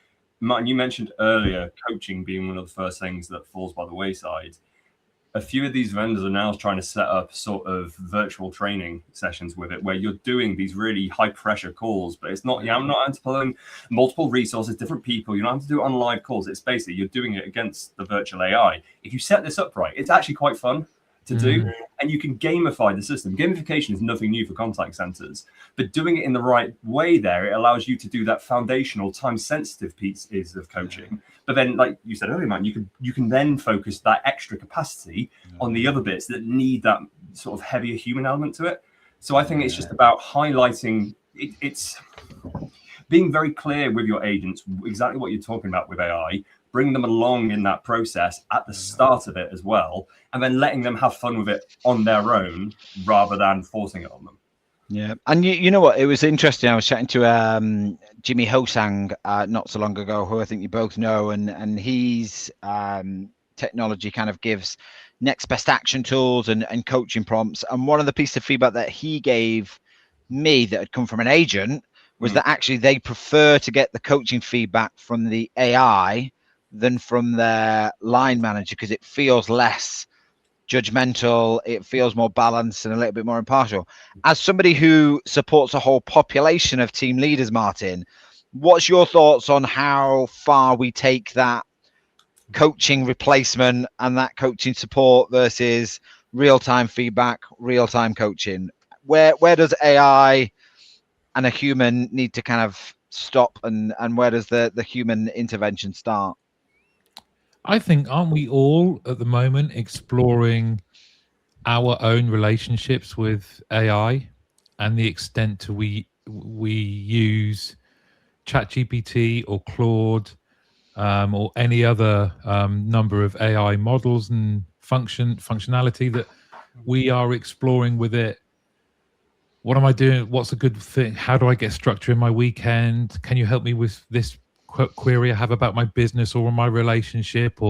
Martin, you mentioned earlier coaching being one of the first things that falls by the wayside. A few of these vendors are now trying to set up sort of virtual training sessions with it, where you're doing these really high pressure calls, but it's not, I'm not having to pull in multiple resources, different people. You don't have to do it on live calls. It's basically, you're doing it against the virtual AI. If you set this up right, it's actually quite fun to do, and you can gamify the system. Gamification is nothing new for contact centers, but doing it in the right way there, it allows you to do that foundational time sensitive pieces of coaching. But then, like you said earlier, man, you can then focus that extra capacity on the other bits that need that sort of heavier human element to it. So I think it's just about highlighting it's being very clear with your agents exactly what you're talking about with AI. Bring them along in that process at the start of it as well, and then letting them have fun with it on their own rather than forcing it on them. Yeah, and you know what? It was interesting. I was chatting to Jimmy Hosang not so long ago, who I think you both know, and he's technology kind of gives next best action tools and coaching prompts. And one of the pieces of feedback that he gave me that had come from an agent was that actually they prefer to get the coaching feedback from the AI than from their line manager, because it feels less judgmental, it feels more balanced and a little bit more impartial. As somebody who supports a whole population of team leaders, Martin, what's your thoughts on how far we take that coaching replacement and that coaching support versus real-time feedback, real-time coaching? Where does AI and a human need to kind of stop, and where does the human intervention start? I think, aren't we all at the moment exploring our own relationships with AI and the extent to we use ChatGPT or Claude or any other number of AI models and functionality that we are exploring with it? What am I doing? What's a good thing? How do I get structure in my weekend? Can you help me with this query I have about my business or my relationship?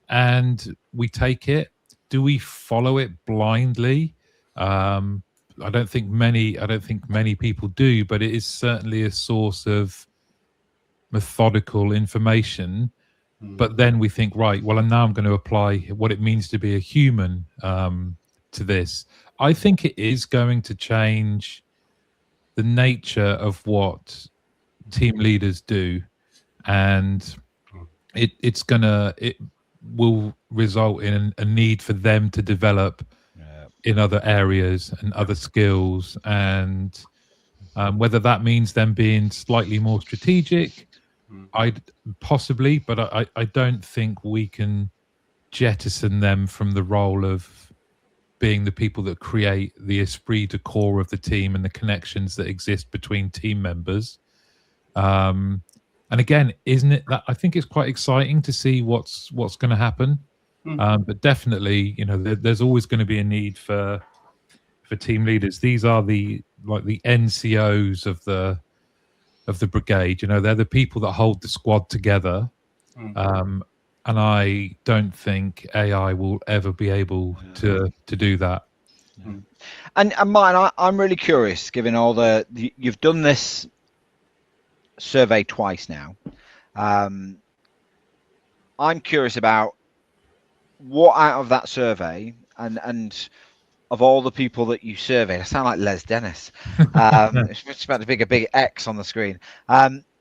And we take it. Do we follow it blindly? I don't think many people do, but it is certainly a source of methodical information. But then we think, right, well, and now I'm going to apply what it means to be a human to this. I think it is going to change the nature of what team leaders do, and it will result in a need for them to develop in other areas and other skills, and whether that means them being slightly more strategic, I'd possibly, but I don't think we can jettison them from the role of being the people that create the esprit de corps of the team and the connections that exist between team members. And again, isn't it that I think it's quite exciting to see what's going to happen. But definitely, there's always going to be a need for team leaders. These are the NCOs of the brigade. They're the people that hold the squad together. And I don't think AI will ever be able to do that. And Martin, I'm really curious, given all you've done this survey twice now. I'm curious about what out of that survey and of all the people that you surveyed, I sound like Les Dennis. It's about to be a big X on the screen.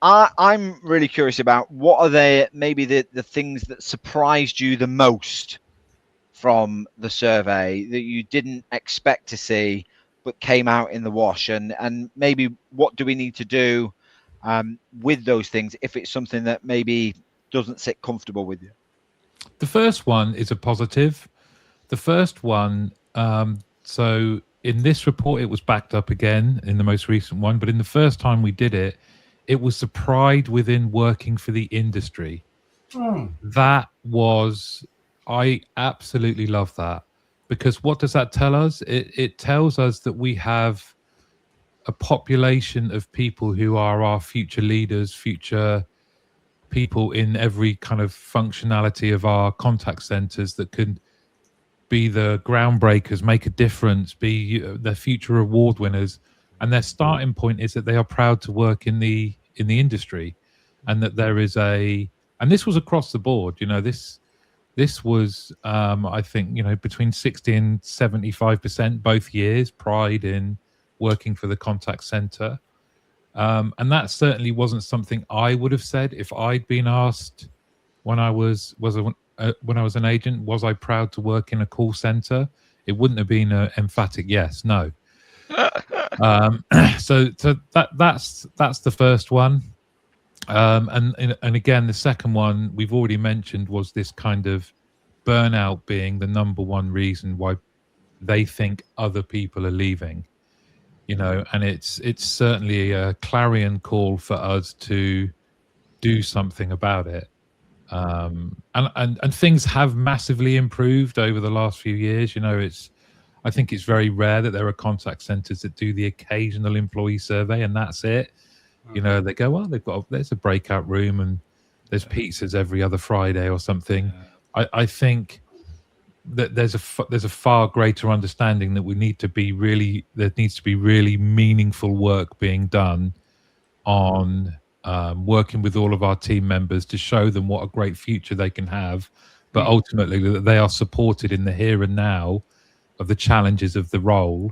I'm really curious about what are maybe the things that surprised you the most from the survey that you didn't expect to see but came out in the wash, and maybe what do we need to do with those things if it's something that maybe doesn't sit comfortable with you? The first one is a positive. The first one, so in this report, it was backed up again in the most recent one, but in the first time we did it, it was the pride within working for the industry. That was, I absolutely love that, because what does that tell us? It tells us that we have a population of people who are our future leaders, future people in every kind of functionality of our contact centers that could be the groundbreakers, make a difference, be the future award winners. And their starting point is that they are proud to work in the industry, and that there is and this was across the board. This was I think between 60 and 75% both years pride in working for the contact center, and that certainly wasn't something I would have said if I'd been asked when I was an agent, was I proud to work in a call center? It wouldn't have been an emphatic yes, no. So that's the first one. And again, the second one we've already mentioned was this kind of burnout being the number one reason why they think other people are leaving. And it's certainly a clarion call for us to do something about it. And things have massively improved over the last few years. I think it's very rare that there are contact centers that do the occasional employee survey and that's it. They go, well, there's a breakout room and there's pizzas every other Friday or something. I think that there's a far greater understanding that there needs to be really meaningful work being done on working with all of our team members to show them what a great future they can have, but ultimately that they are supported in the here and now of the challenges of the role,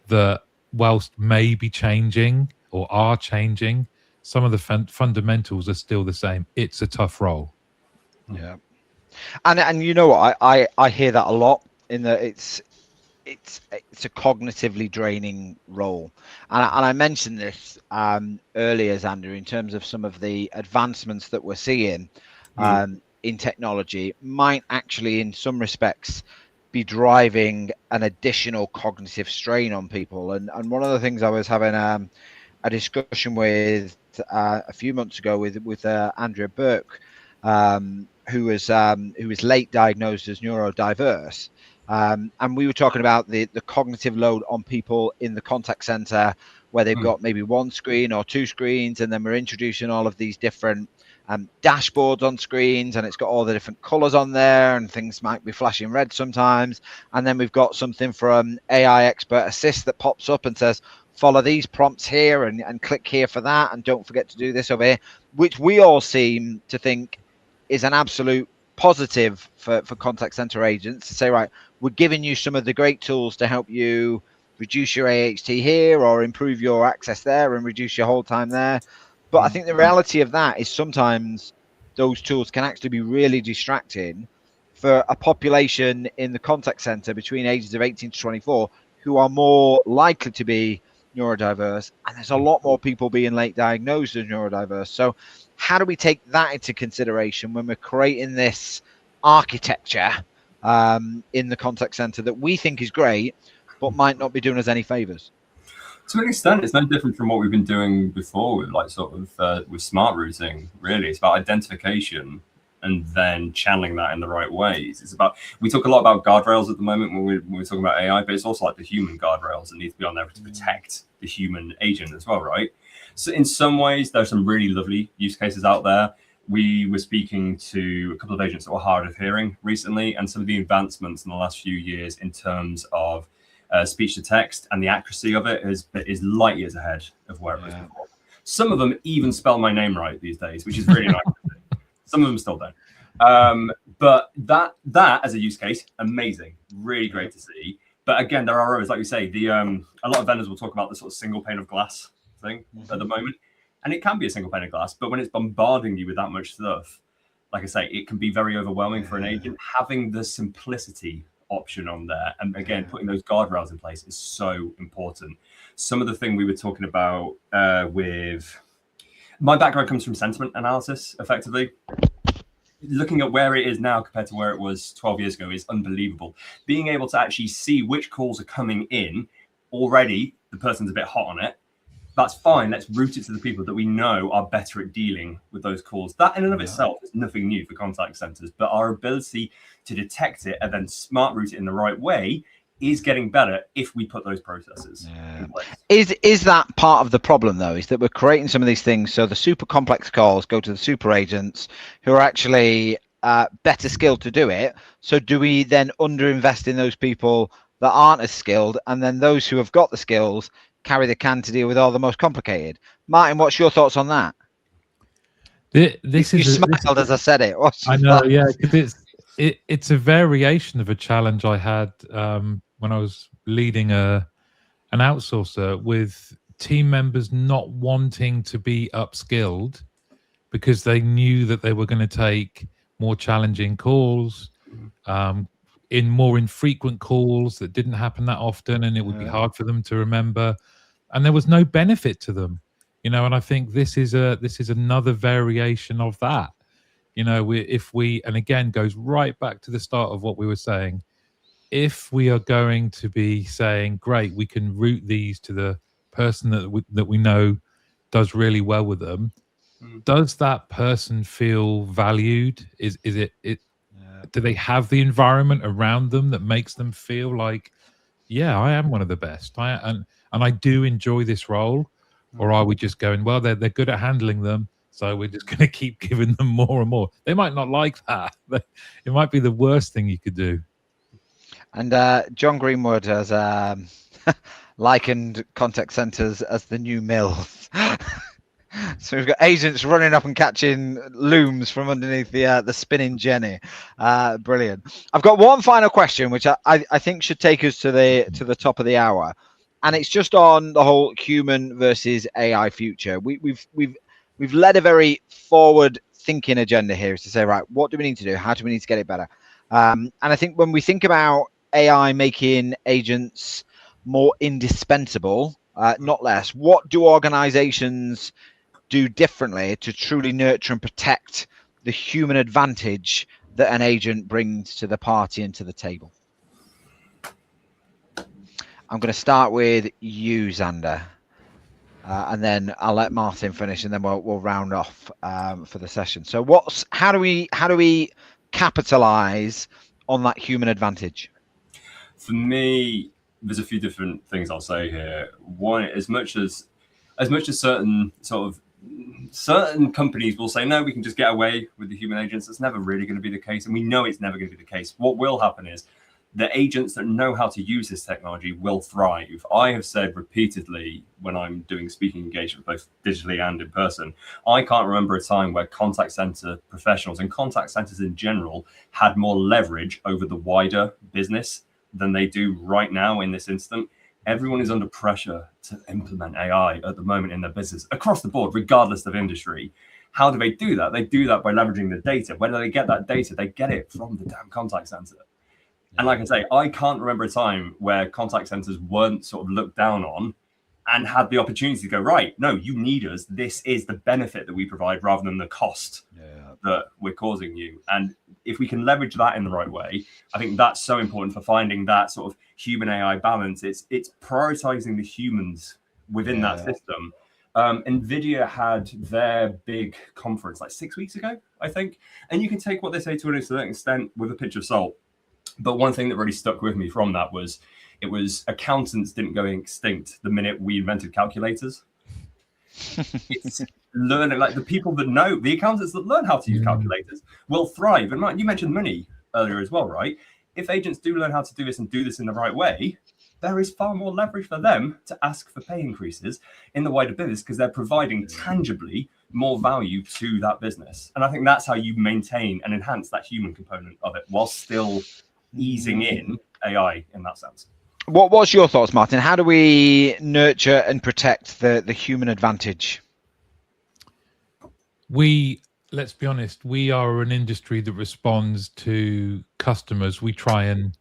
that whilst maybe changing or are changing, some of the fundamentals are still the same. It's a tough role. Yeah. And you know what, I hear that a lot, in that it's a cognitively draining role, and I mentioned this earlier, Xander, in terms of some of the advancements that we're seeing in technology might actually, in some respects, be driving an additional cognitive strain on people. And one of the things I was having a discussion with a few months ago with Andrea Burke, who was late diagnosed as neurodiverse, and we were talking about the cognitive load on people in the contact center, where they've got maybe one screen or two screens, and then we're introducing all of these different dashboards on screens, and it's got all the different colors on there, and things might be flashing red sometimes. And then we've got something from AI Expert Assist that pops up and says, follow these prompts here and click here for that, and don't forget to do this over here, which we all seem to think is an absolute positive for contact center agents to say, right, we're giving you some of the great tools to help you reduce your AHT here or improve your access there and reduce your hold time there. But I think the reality of that is sometimes those tools can actually be really distracting for a population in the contact center between ages of 18 to 24 who are more likely to be neurodiverse, and there's a lot more people being late diagnosed as neurodiverse. So how do we take that into consideration when we're creating this architecture in the contact center that we think is great but might not be doing us any favors? To an extent, it's no different from what we've been doing before with like sort of with smart routing. Really, it's about identification and then channeling that in the right ways. It's about, we talk a lot about guardrails at the moment when we're talking about AI, but it's also like the human guardrails that need to be on there to protect the human agent as well, right? So in some ways, there's some really lovely use cases out there. We were speaking to a couple of agents that were hard of hearing recently, and some of the advancements in the last few years in terms of speech to text and the accuracy of it is light years ahead of where it was before. Some of them even spell my name right these days, which is really nice. Some of them still don't. But that as a use case, amazing, really great to see. But again, there are others, like you say, a lot of vendors will talk about the sort of single pane of glass thing at the moment. And it can be a single pane of glass, but when it's bombarding you with that much stuff, like I say, it can be very overwhelming for an agent. Having the simplicity option on there, and again, putting those guardrails in place is so important. Some of the thing we were talking about with my background comes from sentiment analysis, effectively. Looking at where it is now compared to where it was 12 years ago is unbelievable. Being able to actually see which calls are coming in, already the person's a bit hot on it. That's fine. Let's route it to the people that we know are better at dealing with those calls. That in and of itself is nothing new for contact centers, but our ability to detect it and then smart route it in the right way is getting better if we put those processes in place. Is that part of the problem, though, is that we're creating some of these things so the super complex calls go to the super agents who are actually better skilled to do it? So do we then underinvest in those people that aren't as skilled, and then those who have got the skills carry the can to deal with all the most complicated? Martin, what's your thoughts on that? You smiled as I said it. I know, yeah, because it's a variation of a challenge I had when I was leading an outsourcer, with team members not wanting to be upskilled because they knew that they were going to take more challenging calls, in more infrequent calls that didn't happen that often, and it would be hard for them to remember, and there was no benefit to them, and I think this is another variation of that. And again, goes right back to the start of what we were saying. If we are going to be saying, great, we can route these to the person that we know does really well with them, does that person feel valued? Is it do they have the environment around them that makes them feel like, yeah, I am one of the best, and I do enjoy this role? Or are we just going, well, they're good at handling them, so we're just going to keep giving them more and more? They might not like that. It might be the worst thing you could do. And John Greenwood has likened contact centers as the new mills. So we've got agents running up and catching looms from underneath the spinning jenny. Brilliant. I've got one final question, which I think should take us to the top of the hour, and it's just on the whole human versus AI future. We've led a very forward-thinking agenda here, is to say, right, what do we need to do? How do we need to get it better? And I think when we think about AI making agents more indispensable, not less, what do organizations do differently to truly nurture and protect the human advantage that an agent brings to the party and to the table? I'm going to start with you, Xander, and then I'll let Martin finish, and then we'll round off for the session. So, how do we capitalize on that human advantage? For me, there's a few different things I'll say here. One, as much as certain companies will say, no, we can just get away with the human agents. That's never really going to be the case. And we know it's never going to be the case. What will happen is the agents that know how to use this technology will thrive. I have said repeatedly when I'm doing speaking engagement, both digitally and in person, I can't remember a time where contact center professionals and contact centers in general had more leverage over the wider business than they do right now in this instant. Everyone is under pressure to implement AI at the moment in their business across the board, regardless of industry. How do they do that? They do that by leveraging the data. Where do they get that data? They get it from the damn contact center. And like I say, I can't remember a time where contact centers weren't sort of looked down on and had the opportunity to go, right, no, you need us. This is the benefit that we provide rather than the cost that we're causing you. And if we can leverage that in the right way, I think that's so important for finding that sort of human AI balance. It's prioritizing the humans within that system. NVIDIA had their big conference like 6 weeks ago, I think. And you can take what they say to a certain extent with a pinch of salt. But one thing that really stuck with me from that was accountants didn't go extinct the minute we invented calculators. It's learning, like the people that know, the accountants that learn how to use calculators will thrive. And you mentioned money earlier as well, right? If agents do learn how to do this and do this in the right way, there is far more leverage for them to ask for pay increases in the wider business because they're providing tangibly more value to that business. And I think that's how you maintain and enhance that human component of it while still easing in AI in that sense. What's your thoughts, Martin? How do we nurture and protect the human advantage? Let's be honest, we are an industry that responds to customers. We try and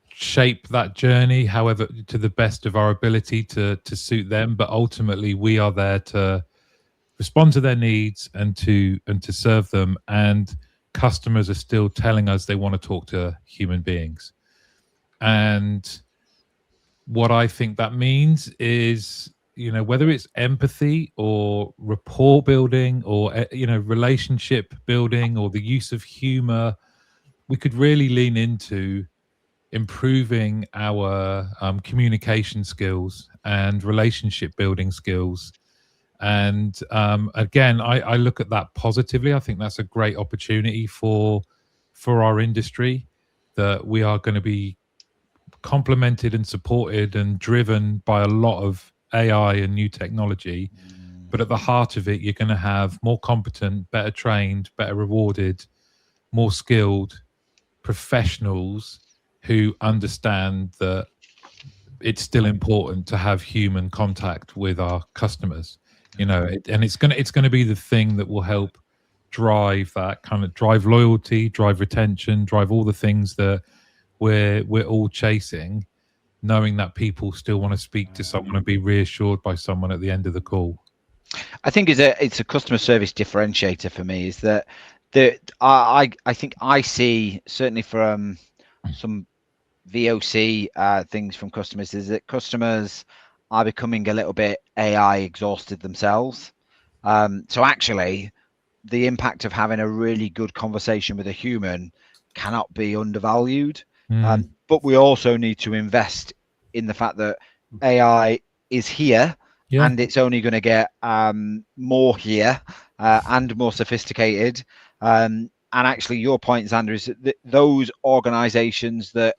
shape that journey, however, to the best of our ability to suit them. But ultimately, we are there to respond to their needs and to serve them. And customers are still telling us they want to talk to human beings. And what I think that means is, whether it's empathy or rapport building or, relationship building or the use of humor, we could really lean into improving our communication skills and relationship building skills. And again, I look at that positively. I think that's a great opportunity for our industry, that we are going to be complemented and supported and driven by a lot of AI and new technology. But at the heart of it, you're going to have more competent, better trained, better rewarded, more skilled professionals who understand that it's still important to have human contact with our customers. And it's going to be the thing that will help drive that kind of drive loyalty, drive retention, drive all the things that we're all chasing, knowing that people still want to speak to someone and be reassured by someone at the end of the call. I think it's a customer service differentiator for me, is that I think I see, certainly from some VOC things from customers, is that customers are becoming a little bit AI exhausted themselves. So actually, the impact of having a really good conversation with a human cannot be undervalued. But we also need to invest in the fact that AI is here, and it's only going to get more here and more sophisticated. And actually, your point, Xander, is that those organizations that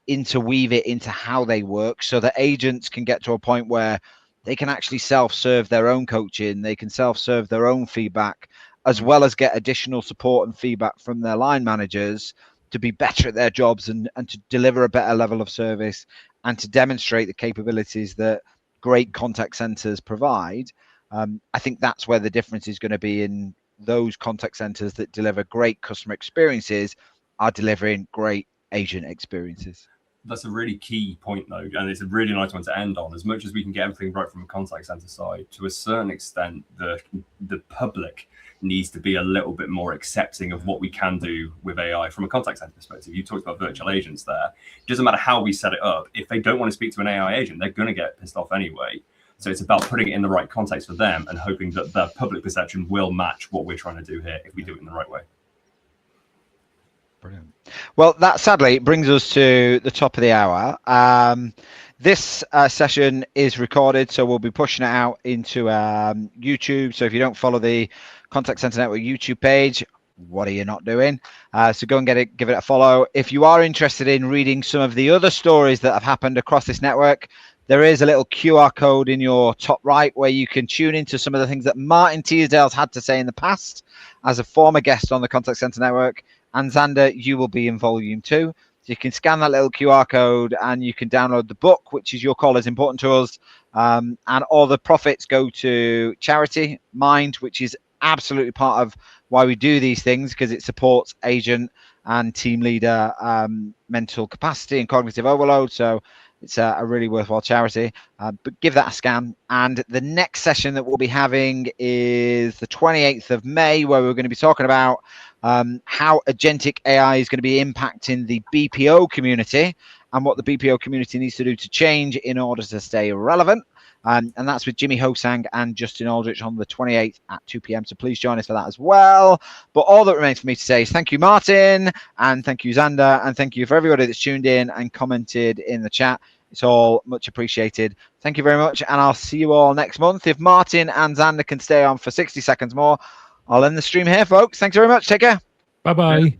interweave it into how they work, so that agents can get to a point where they can actually self-serve their own coaching, they can self-serve their own feedback, as well as get additional support and feedback from their line managers to be better at their jobs and to deliver a better level of service and to demonstrate the capabilities that great contact centers provide. I think that's where the difference is going to be, in those contact centers that deliver great customer experiences are delivering great agent experiences. that's a really key point, though, and it's a really nice one to end on. As much as we can get everything right from a contact center side, to a certain extent, the public needs to be a little bit more accepting of what we can do with AI from a contact center perspective. You talked about virtual agents there. It doesn't matter how we set it up. If they don't want to speak to an AI agent, they're going to get pissed off anyway. So it's about putting it in the right context for them and hoping that the public perception will match what we're trying to do here if we do it in the right way. Brilliant. Well, that sadly brings us to the top of the hour. This session is recorded, so we'll be pushing it out into YouTube. So if you don't follow the Contact Center Network YouTube page, what are you not doing? So go and give it a follow. If you are interested in reading some of the other stories that have happened across this network, there is a little QR code in your top right where you can tune into some of the things that Martin Teasdale's had to say in the past as a former guest on the Contact Center Network. And Xander, you will be in volume 2. So you can scan that little QR code and you can download the book, which is Your Call is Important to Us. And all the profits go to charity, Mind, which is absolutely part of why we do these things, because it supports agent and team leader mental capacity and cognitive overload. So it's a really worthwhile charity, but give that a scan. And the next session that we'll be having is the 28th of May, where we're going to be talking about how agentic AI is going to be impacting the BPO community and what the BPO community needs to do to change in order to stay relevant. And that's with Jimmy Hosang and Justin Aldrich on the 28th at 2 p.m. So please join us for that as well. But all that remains for me to say is thank you, Martin, and thank you, Xander, and thank you for everybody that's tuned in and commented in the chat. It's all much appreciated. Thank you very much, and I'll see you all next month. If Martin and Xander can stay on for 60 seconds more, I'll end the stream here, folks. Thanks very much. Take care. Bye-bye.